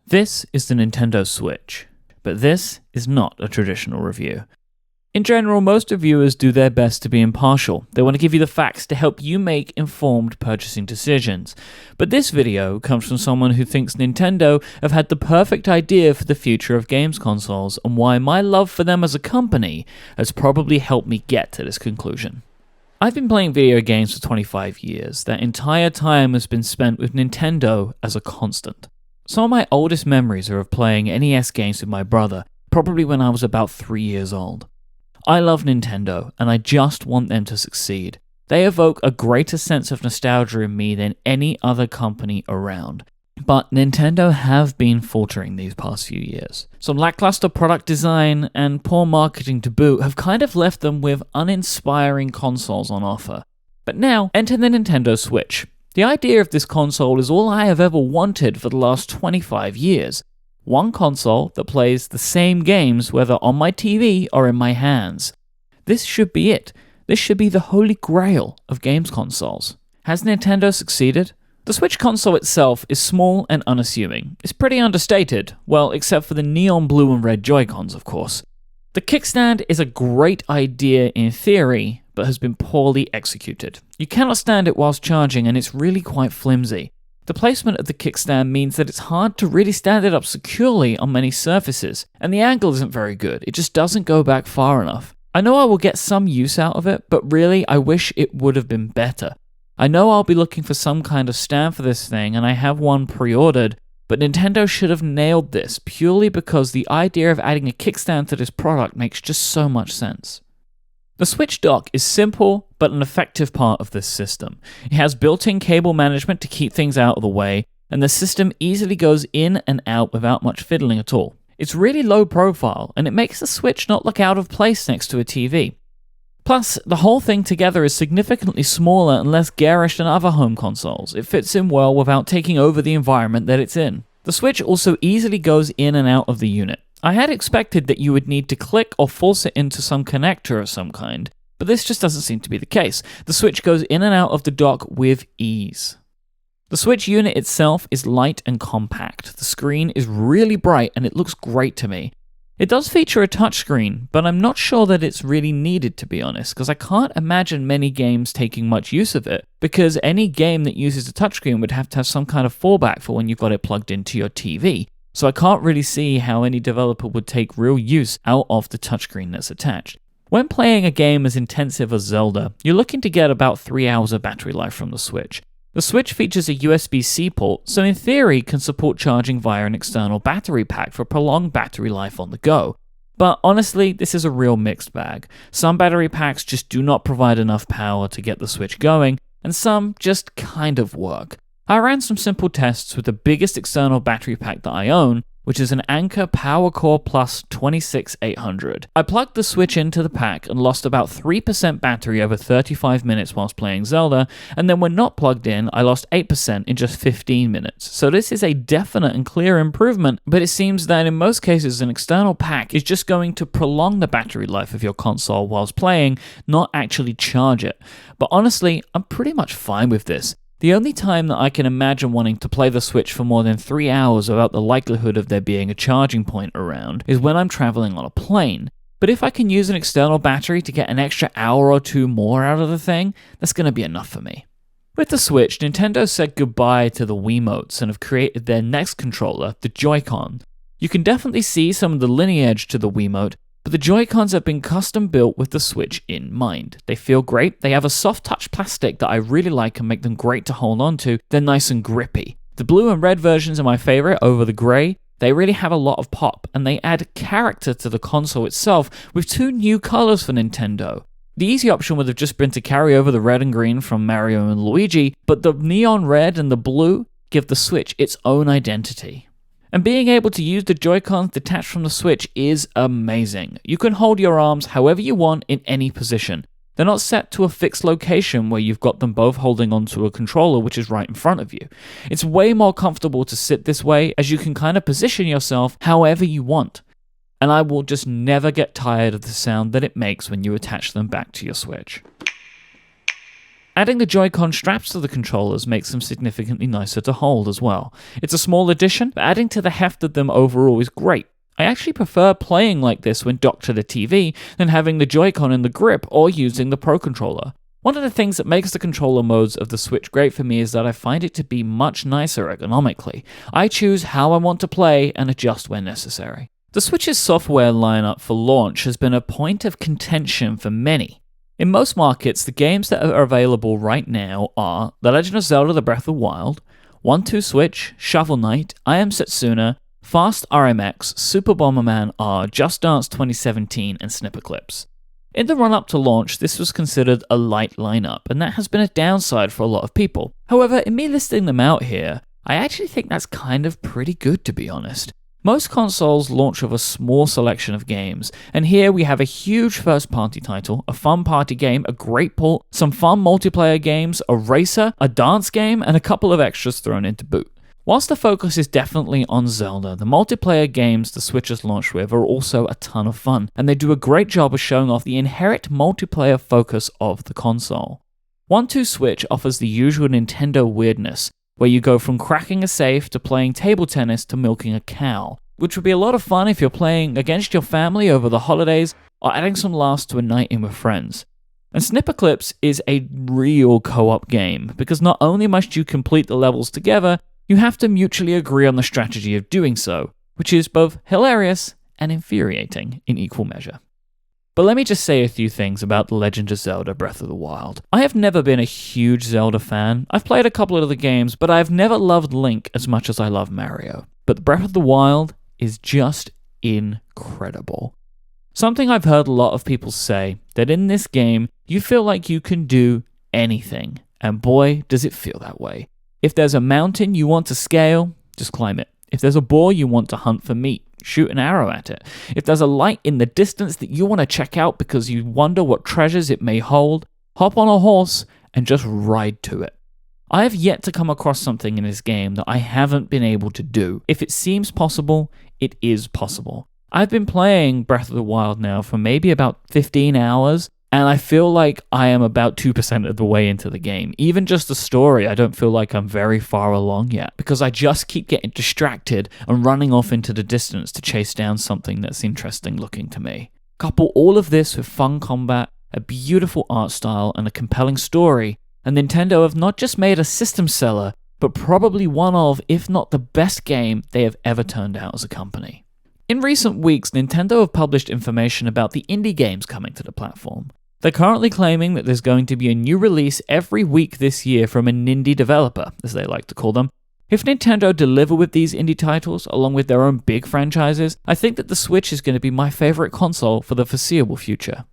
This is the Nintendo Switch, but this is not a traditional review. In general, most reviewers do their best to be impartial. They want to give you the facts to help you make informed purchasing decisions. But this video comes from someone who thinks Nintendo have had the perfect idea for the future of games consoles and why my love for them as a company has probably helped me get to this conclusion. I've been playing video games for 25 years. That entire time has been spent with Nintendo as a constant. Some of my oldest memories are of playing NES games with my brother, probably when I was about 3 years old. I love Nintendo, and I just want them to succeed. They evoke a greater sense of nostalgia in me than any other company around. But Nintendo have been faltering these past few years. Some lackluster product design and poor marketing to boot have kind of left them with uninspiring consoles on offer. But now, enter the Nintendo Switch. The idea of this console is all I have ever wanted for the last 25 years. One console that plays the same games whether on my TV or in my hands. This should be it. This should be the holy grail of games consoles. Has Nintendo succeeded? The Switch console itself is small and unassuming. It's pretty understated, well, except for the neon blue and red Joy-Cons, of course. The kickstand is a great idea in theory, but has been poorly executed. You cannot stand it whilst charging, and it's really quite flimsy. The placement of the kickstand means that it's hard to really stand it up securely on many surfaces, and the angle isn't very good. It just doesn't go back far enough. I know I will get some use out of it, but really I wish it would have been better. I know I'll be looking for some kind of stand for this thing, and I have one pre-ordered, but Nintendo should have nailed this purely because the idea of adding a kickstand to this product makes just so much sense. The Switch dock is simple, but an effective part of this system. It has built-in cable management to keep things out of the way, and the system easily goes in and out without much fiddling at all. It's really low profile, and it makes the Switch not look out of place next to a TV. Plus, the whole thing together is significantly smaller and less garish than other home consoles. It fits in well without taking over the environment that it's in. The Switch also easily goes in and out of the unit. I had expected that you would need to click or force it into some connector of some kind, but this just doesn't seem to be the case. The Switch goes in and out of the dock with ease. The Switch unit itself is light and compact. The screen is really bright and it looks great to me. It does feature a touchscreen, but I'm not sure that it's really needed, to be honest, because I can't imagine many games taking much use of it, because any game that uses a touchscreen would have to have some kind of fallback for when you've got it plugged into your TV. So I can't really see how any developer would take real use out of the touchscreen that's attached. When playing a game as intensive as Zelda, you're looking to get about 3 hours of battery life from the Switch. The Switch features a USB-C port, so in theory can support charging via an external battery pack for prolonged battery life on the go. But honestly, this is a real mixed bag. Some battery packs just do not provide enough power to get the Switch going, and some just kind of work. I ran some simple tests with the biggest external battery pack that I own, which is an Anker PowerCore Plus 26800. I plugged the Switch into the pack and lost about 3% battery over 35 minutes whilst playing Zelda, and then when not plugged in, I lost 8% in just 15 minutes. So this is a definite and clear improvement, but it seems that in most cases an external pack is just going to prolong the battery life of your console whilst playing, not actually charge it. But honestly, I'm pretty much fine with this. The only time that I can imagine wanting to play the Switch for more than 3 hours without the likelihood of there being a charging point around is when I'm traveling on a plane. But if I can use an external battery to get an extra hour or two more out of the thing, that's going to be enough for me. With the Switch, Nintendo said goodbye to the Wiimotes and have created their next controller, the Joy-Con. You can definitely see some of the lineage to the Wiimote, but the Joy-Cons have been custom built with the Switch in mind. They feel great, they have a soft touch plastic that I really like and make them great to hold on to, they're nice and grippy. The blue and red versions are my favorite over the grey. They really have a lot of pop, and they add character to the console itself with 2 new colors for Nintendo. The easy option would have just been to carry over the red and green from Mario and Luigi, but the neon red and the blue give the Switch its own identity. And being able to use the Joy-Cons detached from the Switch is amazing. You can hold your arms however you want in any position. They're not set to a fixed location where you've got them both holding onto a controller which is right in front of you. It's way more comfortable to sit this way as you can kind of position yourself however you want. And I will just never get tired of the sound that it makes when you attach them back to your Switch. Adding the Joy-Con straps to the controllers makes them significantly nicer to hold as well. It's a small addition, but adding to the heft of them overall is great. I actually prefer playing like this when docked to the TV than having the Joy-Con in the grip or using the Pro Controller. One of the things that makes the controller modes of the Switch great for me is that I find it to be much nicer ergonomically. I choose how I want to play and adjust when necessary. The Switch's software lineup for launch has been a point of contention for many. In most markets, the games that are available right now are The Legend of Zelda: Breath of the Wild, 1-2 Switch, Shovel Knight, I Am Setsuna, Fast RMX, Super Bomberman R, Just Dance 2017, and Snipperclips. In the run-up to launch, this was considered a light lineup, and that has been a downside for a lot of people. However, in me listing them out here, I actually think that's kind of pretty good, to be honest. Most consoles launch with a small selection of games, and here we have a huge first-party title, a fun party game, a great port, some fun multiplayer games, a racer, a dance game, and a couple of extras thrown in to boot. Whilst the focus is definitely on Zelda, the multiplayer games the Switch has launched with are also a ton of fun, and they do a great job of showing off the inherent multiplayer focus of the console. 1-2 Switch offers the usual Nintendo weirdness, where you go from cracking a safe to playing table tennis to milking a cow, which would be a lot of fun if you're playing against your family over the holidays or adding some laughs to a night in with friends. And Snipperclips is a real co-op game, because not only must you complete the levels together, you have to mutually agree on the strategy of doing so, which is both hilarious and infuriating in equal measure. But let me just say a few things about The Legend of Zelda: Breath of the Wild. I have never been a huge Zelda fan. I've played a couple of the games, but I've never loved Link as much as I love Mario. But Breath of the Wild is just incredible. Something I've heard a lot of people say, that in this game, you feel like you can do anything, and boy, does it feel that way. If there's a mountain you want to scale, just climb it. If there's a boar you want to hunt for meat, shoot an arrow at it. If there's a light in the distance that you want to check out because you wonder what treasures it may hold, hop on a horse and just ride to it. I have yet to come across something in this game that I haven't been able to do. If it seems possible, it is possible. I've been playing Breath of the Wild now for maybe about 15 hours, and I feel like I am about 2% of the way into the game. Even just the story, I don't feel like I'm very far along yet, because I just keep getting distracted and running off into the distance to chase down something that's interesting looking to me. Couple all of this with fun combat, a beautiful art style, and a compelling story, and Nintendo have not just made a system seller, but probably one of, if not the best game they have ever turned out as a company. In recent weeks, Nintendo have published information about the indie games coming to the platform. They're currently claiming that there's going to be a new release every week this year from an indie developer, as they like to call them. If Nintendo deliver with these indie titles, along with their own big franchises, I think that the Switch is going to be my favorite console for the foreseeable future.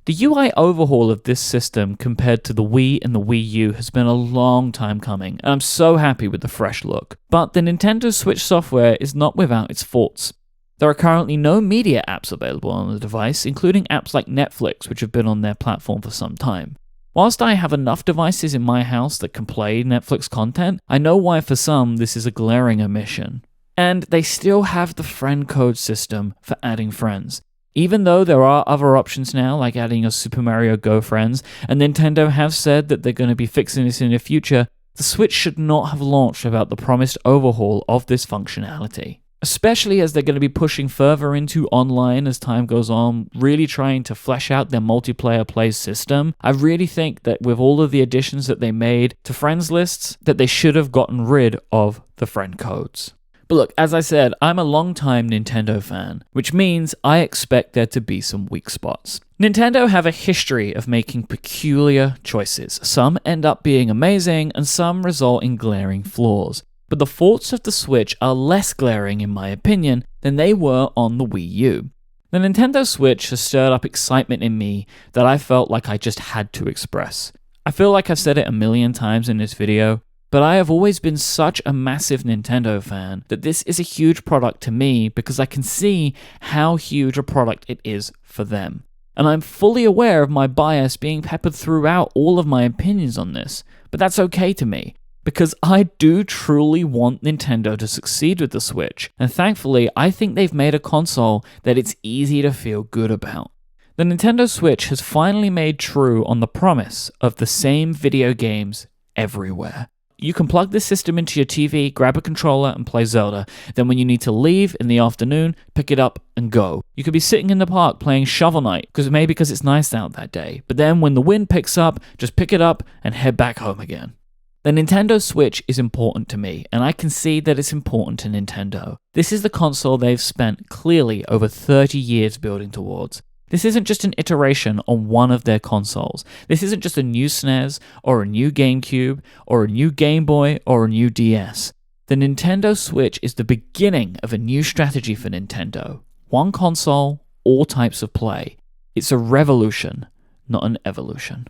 The UI overhaul of this system compared to the Wii and the Wii U has been a long time coming, and I'm so happy with the fresh look. But the Nintendo Switch software is not without its faults. There are currently no media apps available on the device, including apps like Netflix, which have been on their platform for some time. Whilst I have enough devices in my house that can play Netflix content, I know why for some this is a glaring omission. And they still have the friend code system for adding friends. Even though there are other options now, like adding your Super Mario Go friends, and Nintendo have said that they're going to be fixing this in the future, the Switch should not have launched without the promised overhaul of this functionality. Especially as they're going to be pushing further into online as time goes on, really trying to flesh out their multiplayer play system. I really think that with all of the additions that they made to friends lists, that they should have gotten rid of the friend codes. But look, as I said, I'm a long-time Nintendo fan, which means I expect there to be some weak spots. Nintendo have a history of making peculiar choices. Some end up being amazing, and some result in glaring flaws. But the faults of the Switch are less glaring, in my opinion, than they were on the Wii U. The Nintendo Switch has stirred up excitement in me that I felt like I just had to express. I feel like I've said it a million times in this video, but I have always been such a massive Nintendo fan that this is a huge product to me because I can see how huge a product it is for them. And I'm fully aware of my bias being peppered throughout all of my opinions on this, but that's okay to me. Because I do truly want Nintendo to succeed with the Switch, and thankfully I think they've made a console that it's easy to feel good about. The Nintendo Switch has finally made true on the promise of the same video games everywhere. You can plug this system into your TV, grab a controller, and play Zelda. Then when you need to leave in the afternoon, pick it up and go. You could be sitting in the park playing Shovel Knight, because it's nice out that day. But then when the wind picks up, just pick it up and head back home again. The Nintendo Switch is important to me, and I can see that it's important to Nintendo. This is the console they've spent clearly over 30 years building towards. This isn't just an iteration on one of their consoles. This isn't just a new SNES, or a new GameCube, or a new Game Boy, or a new DS. The Nintendo Switch is the beginning of a new strategy for Nintendo. One console, all types of play. It's a revolution, not an evolution.